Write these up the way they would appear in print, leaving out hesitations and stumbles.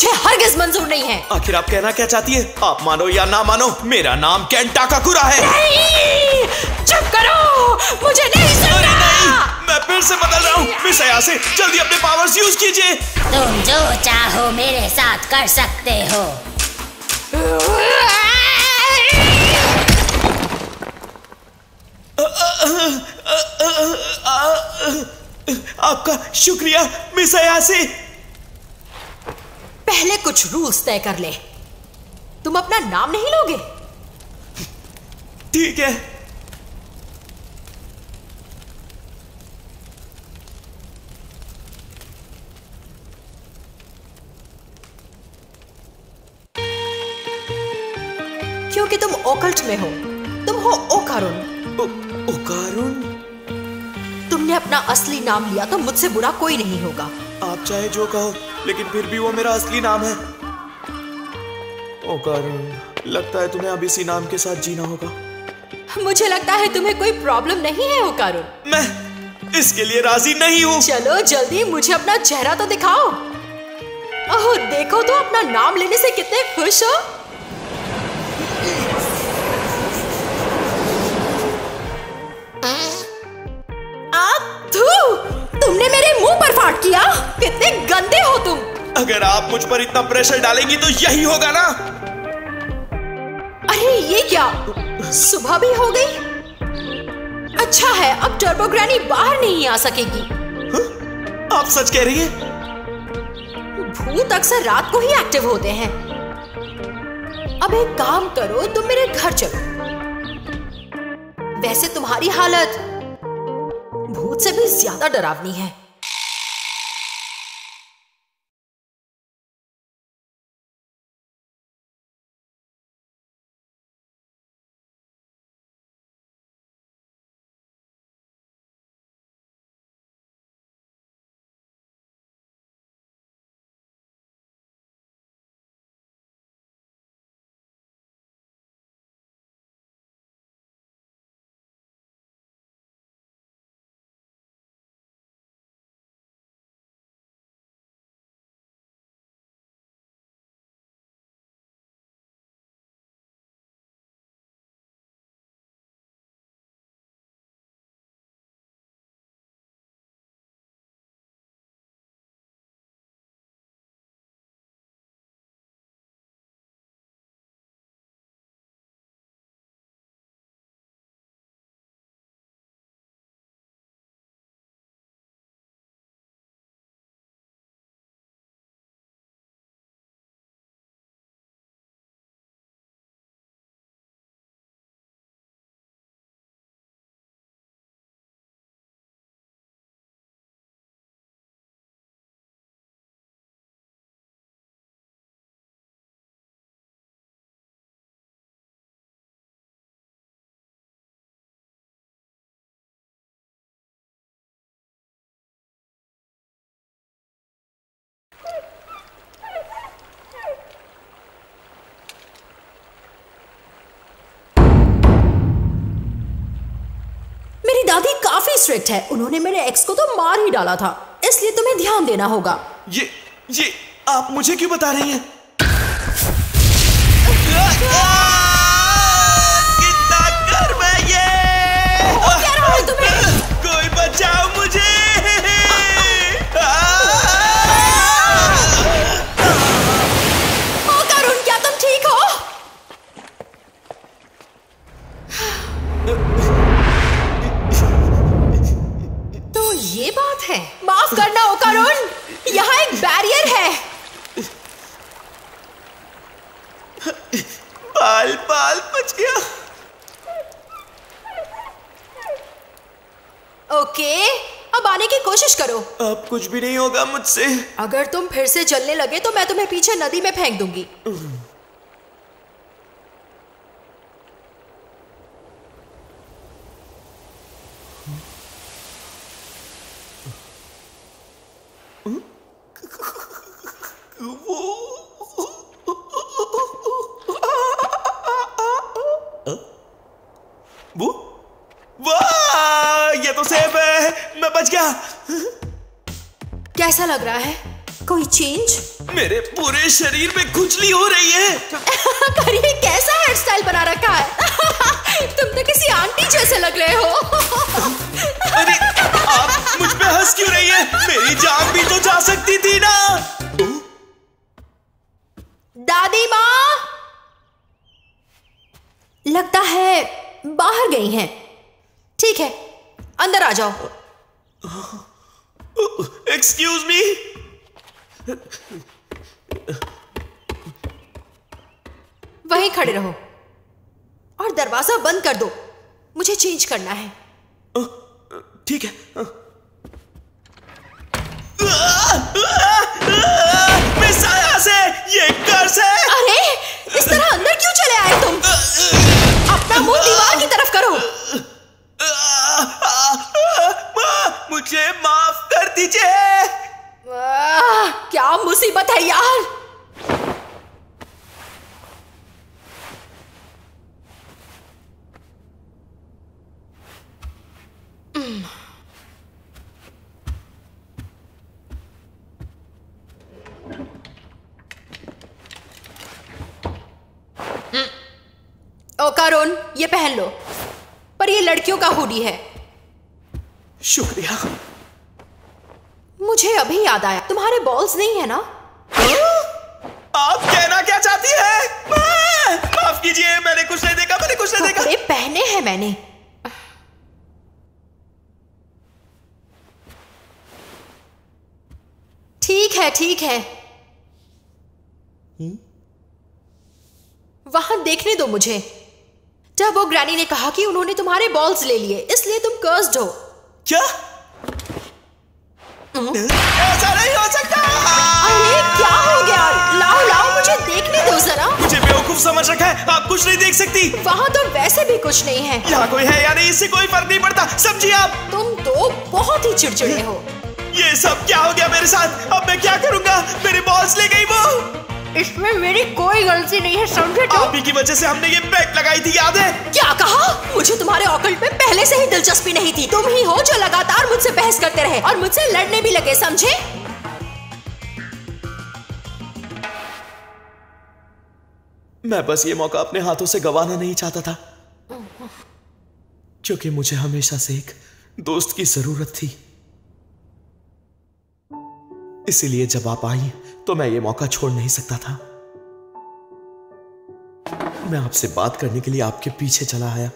मुझे हरगिज मंजूर नहीं है। आखिर आप कहना क्या चाहती है? आप मानो या ना मानो, मेरा नाम केन टाकाकुरा है। नहीं, चुप करो, मुझे नहीं सुनना। अरे नहीं, मैं फिर से बदल रहा हूँ। मिस अयासे, जल्दी अपने पावर्स यूज कीजिए। तुम जो चाहो मेरे साथ कर सकते हो। आपका शुक्रिया मिस अयासे। पहले कुछ रूल्स तय कर ले। तुम अपना नाम नहीं लोगे? ठीक है। क्योंकि तुम ओकल्ट में हो। तुम हो ओकारुन। ओकारुन? तुमने अपना असली नाम लिया तो मुझसे बुरा कोई नहीं होगा। आप चाहे जो कहो, लेकिन फिर भी वो मेरा असली नाम है। ओकारुन, लगता है तुम्हें अब इसी नाम के साथ जीना होगा। मुझे लगता है तुम्हें कोई प्रॉब्लम नहीं है ओकारुन। मैं इसके लिए राजी नहीं हूँ। चलो जल्दी मुझे अपना चेहरा तो दिखाओ। ओह देखो तो अपना नाम लेने से कितने खुश हो। तुमने मेरे मुंह पर फाड़ किया। कितने गंदे हो तुम। अगर आप मुझ पर इतना प्रेशर डालेंगी तो यही होगा ना। अरे ये क्या, सुबह भी हो गई। अच्छा है, अब टर्बो ग्रैनी बाहर नहीं आ सकेगी। आप सच कह रही हैं? भूत अक्सर रात को ही एक्टिव होते हैं। अब एक काम करो, तुम मेरे घर चलो। वैसे तुम्हारी हालत भूत से भी ज्यादा डरावनी है। दादी काफी स्ट्रिक्ट है। उन्होंने मेरे एक्स को तो मार ही डाला था, इसलिए तुम्हें ध्यान देना होगा। ये आप मुझे क्यों बता रही हैं? कितना गर्म है ये! क्या रहा है तुम्हें? कोई बचाओ मुझे! करुण, क्या तुम ठीक हो? तो ये बात है। माफ करना ओकारुन, यहाँ एक बैरियर है। बाल बच गया। ओके, अब आने की कोशिश करो। अब कुछ भी नहीं होगा मुझसे। अगर तुम फिर से चलने लगे तो मैं तुम्हें पीछे नदी में फेंक दूंगी। वाह, ये तो सेफ है। मैं बच गया। कैसा लग रहा है? कोई चेंज? मेरे पूरे शरीर में खुजली हो रही है। करिए, कैसा हेयर स्टाइल बना रखा है? तुम तो किसी आंटी जैसे लग रहे हो। अरे आप मुझ पे हंस क्यों रही है? मेरी जान भी तो जा सकती थी ना। दादी माँ लगता है बाहर गई हैं। ठीक है, अंदर आ जाओ। Excuse me. वहीं खड़े रहो और दरवाजा बंद कर दो, मुझे चेंज करना है। ठीक है। मिस आया से, ये घर से। अरे इस तरह अंदर क्यों चले आए तुम? अपना मुंह दीवार की तरफ करो। मुझे माफ कर दीजिए। क्या मुसीबत है यार। ओ कारोन, ये पहन लो, पर ये लड़कियों का हुडी है। शुक्रिया। मुझे अभी याद आया, तुम्हारे बॉल्स नहीं है ना? आप कहना क्या चाहती है? माफ कीजिए, मैंने कुछ नहीं देखा, मैंने कुछ नहीं देखा। कपड़े पहने हैं मैंने। ठीक है, ठीक है। वहां देखने दो मुझे। जब वो ग्रैनी ने कहा कि उन्होंने तुम्हारे बॉल्स ले लिए, इसलिए तुम कर्स्ड हो। क्या? ऐसा नहीं हो सकता। अरे क्या हो गया? लाओ लाओ, मुझे देखने दो जरा। मुझे बेवकूफ समझ रखा है, आप कुछ नहीं देख सकती। वहां तो वैसे भी कुछ नहीं है। यहाँ कोई है या नहीं, इससे कोई फर्क नहीं पड़ता, समझिए आप। तुम तो बहुत ही चिड़चिड़े हो। ये सब क्या हो गया मेरे साथ? अब मैं क्या करूंगा? मेरे बॉस ले गई वो। इसमें मेरी कोई गलती नहीं है, समझे तुम? आप ही की वजह से हमने ये बेट लगाई थी, याद है? क्या कहा? मुझे तुम्हारे ऑकल्ट में पहले से ही दिलचस्पी नहीं थी। तुम ही हो जो लगातार मुझसे बहस करते रहे और मुझसे लड़ने भी लगे, समझे? मैं बस ये मौका अपने हाथों से गंवाना नहीं चाहता था, क्योंकि मुझे हमेशा से एक दोस्त की जरूरत थी। इसीलिए जब आप आई तो मैं ये मौका छोड़ नहीं सकता था। मैं आपसे बात करने के लिए आपके पीछे चला आया।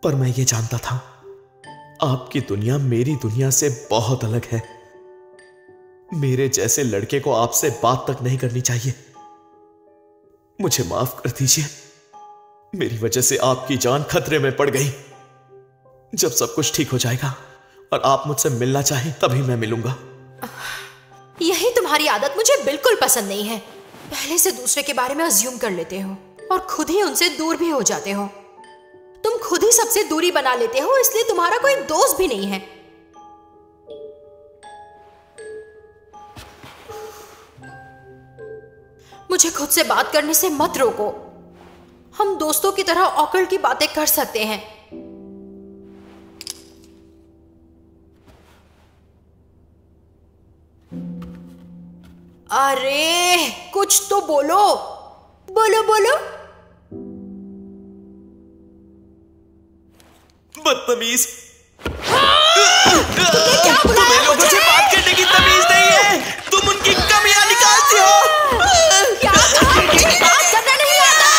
पर मैं ये जानता था, आपकी दुनिया मेरी दुनिया से बहुत अलग है। मेरे जैसे लड़के को आपसे बात तक नहीं करनी चाहिए। मुझे माफ कर दीजिए, मेरी वजह से आपकी जान खतरे में पड़ गई। जब सब कुछ ठीक हो जाएगा और आप मुझसे मिलना चाहें, तभी मैं मिलूंगा। यही तुम्हारी आदत मुझे बिल्कुल पसंद नहीं है। पहले से दूसरे के बारे में अज्यूम कर लेते हो और खुद ही उनसे दूर भी हो जाते हो। तुम खुद ही सबसे दूरी बना लेते हो, इसलिए तुम्हारा कोई दोस्त भी नहीं है। मुझे खुद से बात करने से मत रोको। हम दोस्तों की तरह ऑकल्ट की बातें कर सकते हैं। अरे कुछ तो बोलो, बोलो बोलो। बदतमीज। क्या तुम्हें लोगों से बात करने की तमीज नहीं है। तुम उनकी कमियां निकालती हो। क्या कहा? मुझे बात करना नहीं आता।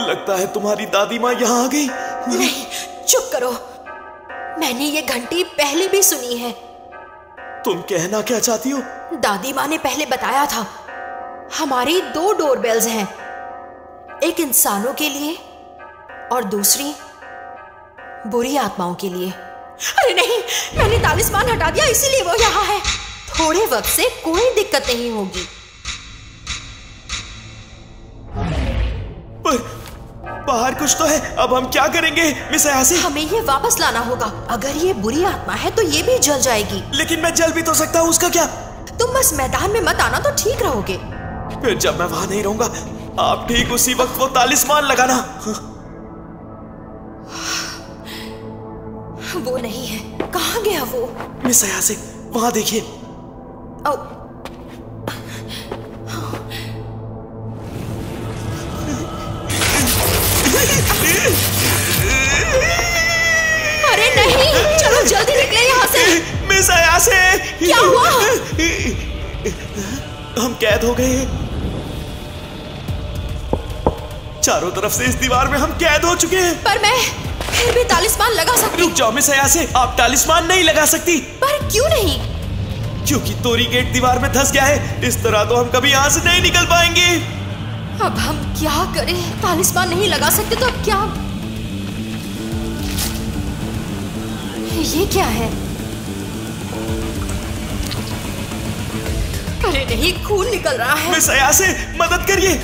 लगता है तुम्हारी दादी माँ यहाँ आ गई। नहीं, चुप करो। मैंने ये घंटी पहले भी सुनी है। तुम कहना क्या चाहती हो? दादी माँ ने पहले बताया था, हमारी 2 डोरबेल्स हैं, एक इंसानों के लिए और दूसरी बुरी आत्माओं के लिए। अरे नहीं, मैंने तालिस्मान हटा दिया, इसीलिए वो यहाँ है। थोड़े वक्त से कोई दिक्कत नहीं होगी। पर बाहर कुछ तो है, अब हम क्या करेंगे मिस अयासी? हमें ये वापस लाना होगा। अगर ये बुरी आत्मा है तो ये भी जल जाएगी। लेकिन मैं जल भी तो सकता हूँ, उसका क्या? तुम बस मैदान में मत आना तो ठीक रहोगे। फिर जब मैं वहां नहीं रहूंगा आप ठीक उसी वक्त वो तालिस्मान लगाना। वो नहीं है, कहाँ गया वो? मिस अयासे, वहां देखिए। अरे नहीं, चलो जल्दी निकले यहाँ से। मिस अयासे, क्या हुआ? हम कैद हो गए। चारों तरफ से इस दीवार में हम कैद हो चुके हैं। पर मैं फिर भी तालिस्मान लगा सकती। रुक जाओ मिस अयासे, आप तालिस्मान नहीं लगा सकती। पर क्यों नहीं? क्योंकि तोरी गेट दीवार में धंस गया है। इस तरह तो हम कभी यहाँ से नहीं निकल पाएंगे। अब हम क्या करें? तालिस्मान नहीं लगा सकते तो अब क्या? ये क्या है? अरे नहीं, खून निकल रहा है। मिस अयासे, मदद करिए।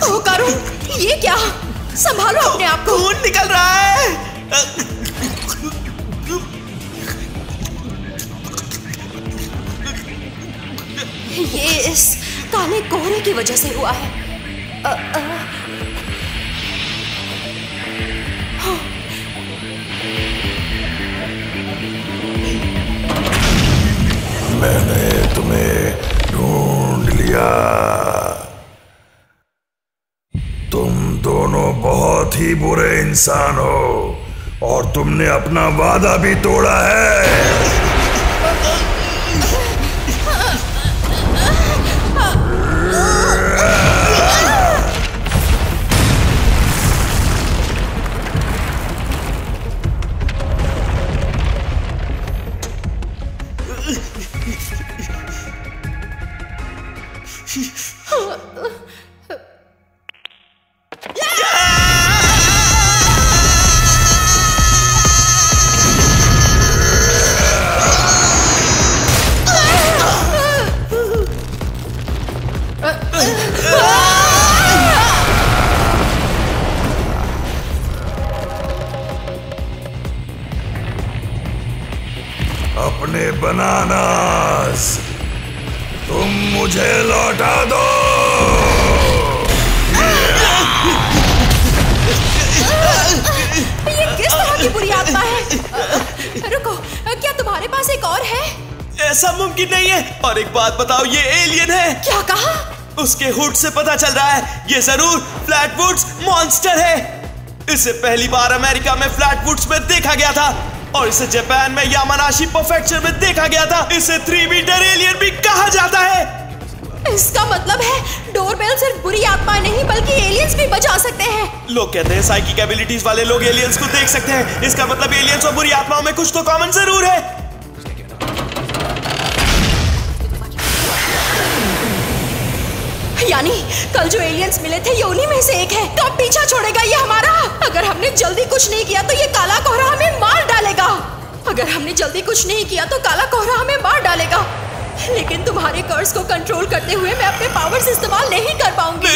ओ कारुन, ये क्या? संभालो अपने आप को। खून निकल रहा है। ये इस काले कोहरे की वजह से हुआ है। मैंने तुम्हें ढूंढ लिया। तुम दोनों बहुत ही बुरे इंसान हो और तुमने अपना वादा भी तोड़ा है। अपने बनानास तुम मुझे लौटा दो। ये किस तरह की बुरी आत्मा है? रुको, क्या तुम्हारे पास एक और है? ऐसा मुमकिन नहीं है। और एक बात बताओ, ये एलियन है। क्या कहा? उसके हुड से पता चल रहा है ये जरूर फ्लैटवुड्स मॉन्स्टर है। इसे पहली बार अमेरिका में फ्लैटवुड्स में देखा गया था और इसे जापान में यामानाशी प्रेफेक्चर में देखा गया था। इसे 3 मीटर एलियन भी कहा जाता है। इसका मतलब है डोरबेल सिर्फ बुरी आत्माएं नहीं बल्कि एलियंस भी बचा सकते हैं। लोग कहते हैं साइकिक एबिलिटीज वाले लोग एलियंस को देख सकते हैं। इसका मतलब एलियंस और बुरी आत्माओं में कुछ तो कॉमन जरूर है। यानी कल जो एलियंस मिले थे ये उन्हीं में से एक है। तो अब पीछा छोड़ेगा ये हमारा? अगर हमने जल्दी कुछ नहीं किया तो ये काला कोहरा हमें मार डालेगा। अगर हमने जल्दी कुछ नहीं किया तो काला कोहरा हमें मार डालेगा। लेकिन तुम्हारे कर्स को कंट्रोल करते हुए मैं अपने पावर्स इस्तेमाल नहीं कर पाऊंगी।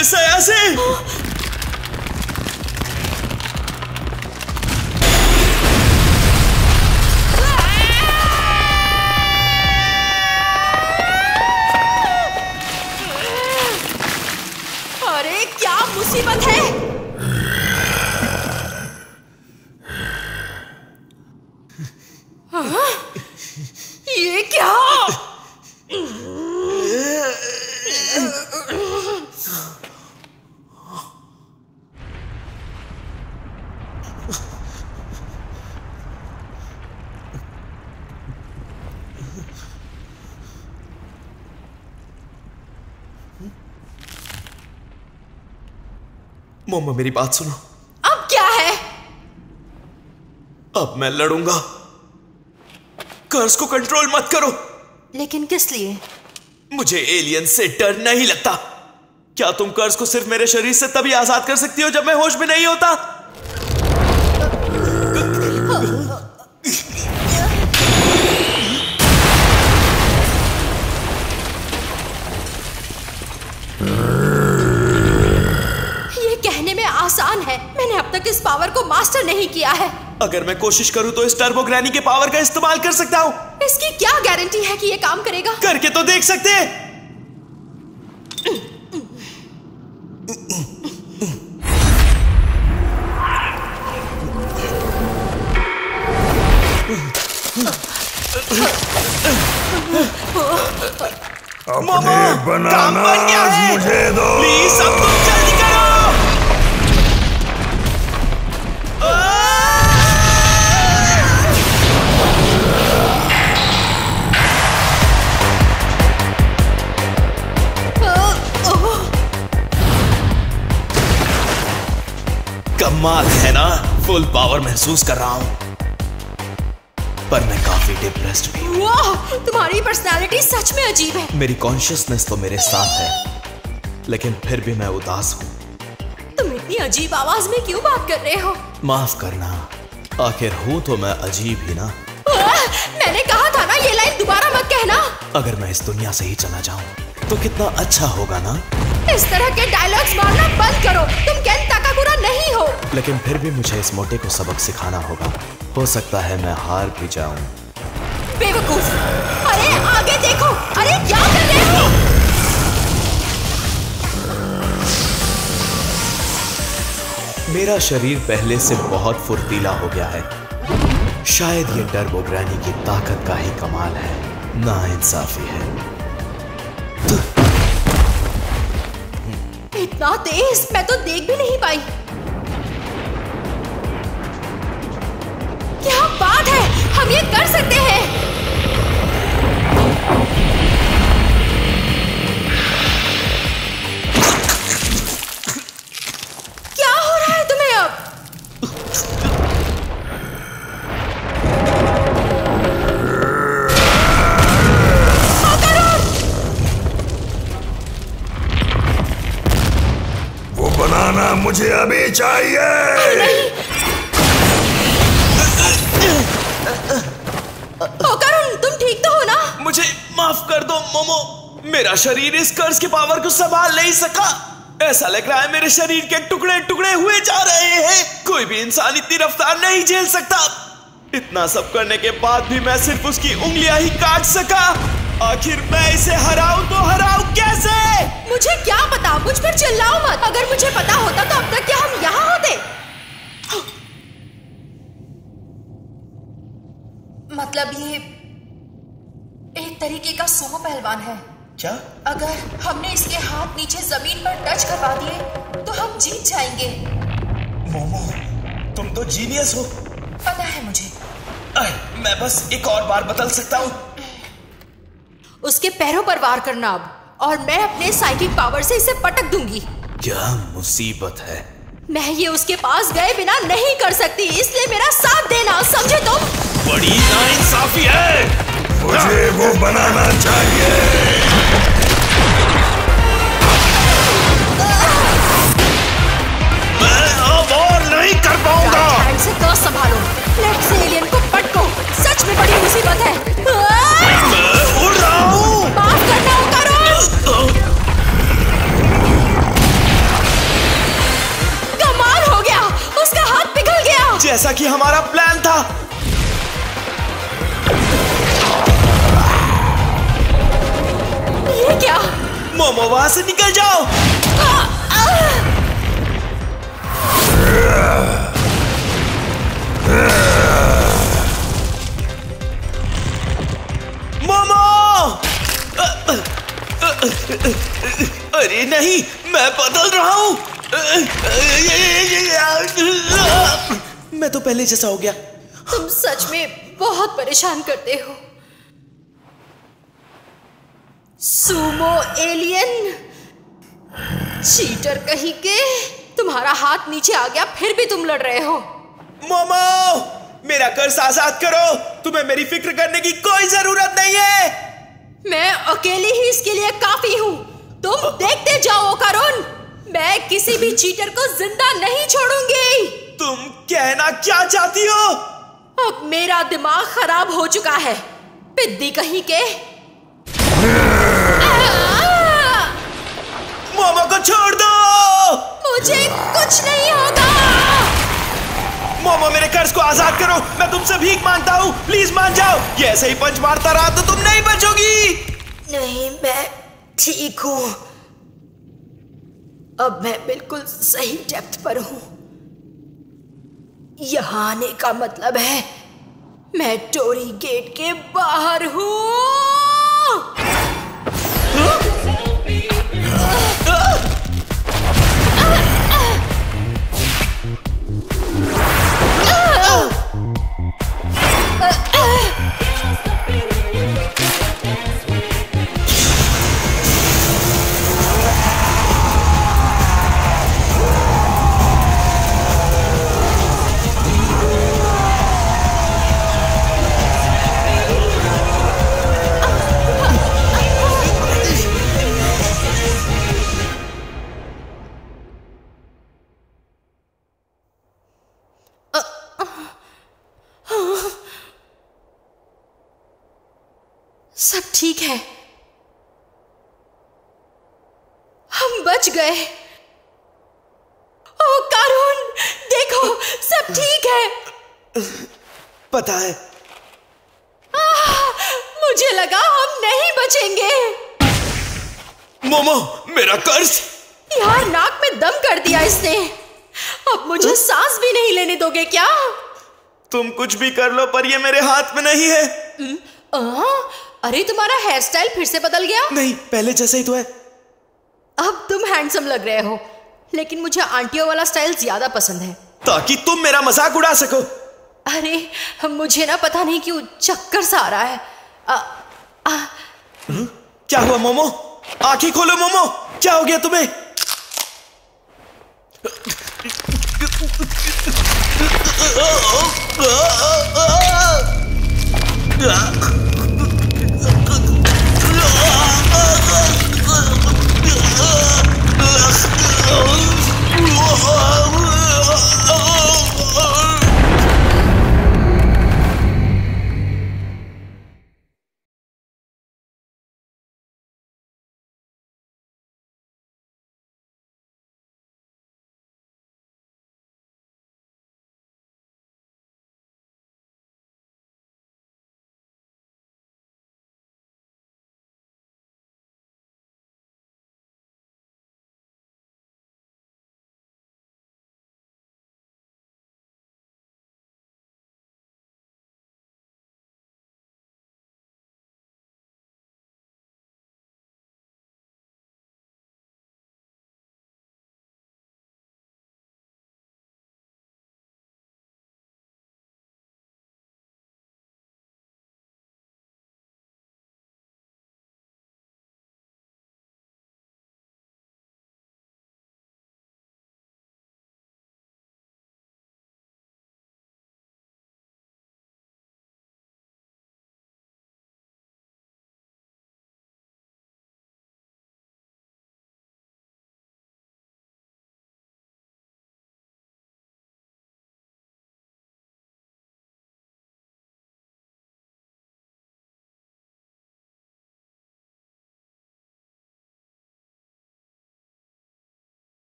अरे क्या मुसीबत है? ये क्या? मम्मा मेरी बात सुनो। अब क्या है? अब मैं लड़ूंगा। कर्स को कंट्रोल मत करो। लेकिन किस लिए? मुझे एलियन से डर नहीं लगता। क्या तुम कर्स को सिर्फ मेरे शरीर से तभी आजाद कर सकती हो जब मैं होश में नहीं होता? ये कहने में आसान है, मैंने अब तक इस पावर को मास्टर नहीं किया है। अगर मैं कोशिश करूं तो इस टर्बो ग्रैनी के पावर का इस्तेमाल कर सकता हूं। इसकी क्या गारंटी है कि ये काम करेगा? करके तो देख सकते हैं। अपने बनाना मुझे दो। प्लीज सब तुम जल्दी करो। कमाल है ना, फुल पावर महसूस कर रहा हूं, पर मैं काफी डिप्रेस्ड भी हूं। वाह, तुम्हारी पर्सनालिटी सच में अजीब है। मेरी कॉन्शियसनेस तो मेरे साथ है, लेकिन फिर भी मैं उदास हूं। तुम इतनी अजीब आवाज में क्यों बात कर रहे हो? माफ करना, आखिर हूं तो मैं अजीब ही ना। मैंने कहा था ना ये लाइन दोबारा मत कहना। अगर मैं इस दुनिया से ही चला जाऊं तो कितना अच्छा होगा ना। इस तरह के डायलॉग्स मारना बंद करो, तुम केन ताकाकुरा नहीं हो। लेकिन फिर भी मुझे इस मोटे को सबक सिखाना होगा। हो सकता है मैं हार भी जाऊं। बेवकूफ! अरे आगे देखो, अरे क्या कर रहे हो? मेरा शरीर पहले से बहुत फुर्तीला हो गया है। शायद ये टर्बो ग्रैनी की ताकत का ही कमाल है। नाइंसाफी है। इतना तेज मैं तो देख भी नहीं पाई। क्या बात है, हम ये कर सकते हैं। क्या हो रहा है तुम्हें अब? वो बनाना मुझे अभी चाहिए। ओकारुन, तुम ठीक तो हो ना? मुझे माफ कर दो मोमो, मेरा शरीर इस कर्ज की पावर को संभाल नहीं सका। ऐसा लग रहा है मेरे शरीर के टुकड़े टुकड़े हुए जा रहे हैं। कोई भी इंसान इतनी रफ्तार नहीं झेल सकता। इतना सब करने के बाद भी मैं सिर्फ उसकी उंगलियां ही काट सका। आखिर मैं इसे हराऊं तो हराऊं कैसे? मुझे क्या पता, मुझ पर चिल्लाओ मत। अगर मुझे पता होता तो अब तक क्या हम यहाँ होते? मतलब ये एक तरीके का सुमो पहलवान है। क्या? अगर हमने इसके हाथ नीचे जमीन पर टच करवा दिए तो हम जीत जाएंगे। मोमो, तुम तो जीनियस हो। पता है मुझे। मैं बस एक और बार बदल सकता हूँ। उसके पैरों पर वार करना अब, और मैं अपने साइकिक पावर से इसे पटक दूंगी। क्या मुसीबत है? मैं ये उसके पास गए बिना नहीं कर सकती, इसलिए मेरा साथ देना, समझे तुम? बड़ी नाइंसाफी है। मुझे वो बनाना चाहिए। मैं अब और नहीं कर पाऊंगा। राइट हैंड से तो संभालो, लेफ्ट से एलियन को पटको। सच में बड़ी मुसीबत है। मैं उड़ रहा हूँ। माफ करना ओकारुन। कमाल हो गया, उसका हाथ पिघल गया। जैसा कि हमारा प्लान था। ये क्या? मोमो, वहां से निकल जाओ। मोमो! अरे नहीं, मैं बदल रहा हूं। मैं तो पहले जैसा हो गया। तुम सच में बहुत परेशान करते हो। सुमो एलियन, चीटर कहीं के। तुम्हारा हाथ नीचे आ गया, फिर भी तुम लड़ रहे हो। मोमो, मेरा कर्ज आजाद करो। तुम्हें मेरी फिक्र करने की कोई जरूरत नहीं है। मैं अकेली ही इसके लिए काफी हूँ। तुम देखते जाओ ओकारुन, मैं किसी भी चीटर को जिंदा नहीं छोड़ूंगी। तुम कहना क्या चाहती हो? अब मेरा दिमाग खराब हो चुका है, पिद्दी कहीं के। मोमो को छोड़ दो। मुझे कुछ नहीं होगा। मोमो, मेरे कर्ज को आजाद करो, मैं तुमसे भीख मांगता हूँ, प्लीज मान जाओ। ये ऐसे ही पंच मारता रहा तो तुम नहीं बचोगी। नहीं, मैं ठीक हूं। अब मैं बिल्कुल सही डेप्थ पर हूं। यहां आने का मतलब है मैं टोरी गेट के बाहर हूं। सब ठीक है, हम बच गए। ओ कारून, देखो सब ठीक है। पता है, मुझे लगा हम नहीं बचेंगे। मोमो, मेरा कर्ज। यार, नाक में दम कर दिया इसने। अब मुझे सांस भी नहीं लेने दोगे क्या? तुम कुछ भी कर लो, पर ये मेरे हाथ में नहीं है। अरे, तुम्हारा हेयर स्टाइल फिर से बदल गया? नहीं, पहले जैसा ही तो है। अब तुम हैंडसम लग रहे हो, लेकिन मुझे आंटियों वाला स्टाइल ज्यादा पसंद है। ताकि तुम मेरा मजाक उड़ा सको। अरे, मुझे ना पता नहीं क्यों चक्कर सा आ रहा है। क्या हुआ मोमो? आंखें खोलो मोमो, क्या हो गया तुम्हें?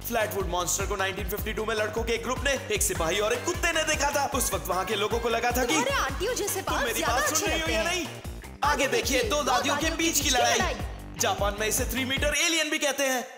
फ्लैटवुड मॉन्स्टर को 1952 में लड़कों के एक ग्रुप ने, एक सिपाही और एक कुत्ते ने देखा था। उस वक्त वहां के लोगों को लगा था कि आंटियों जैसे तुम मेरी बात सुन रही हो या नहीं। आगे देखिए, दो दादियों के बीच की लड़ाई। जापान में इसे 3 मीटर एलियन भी कहते हैं।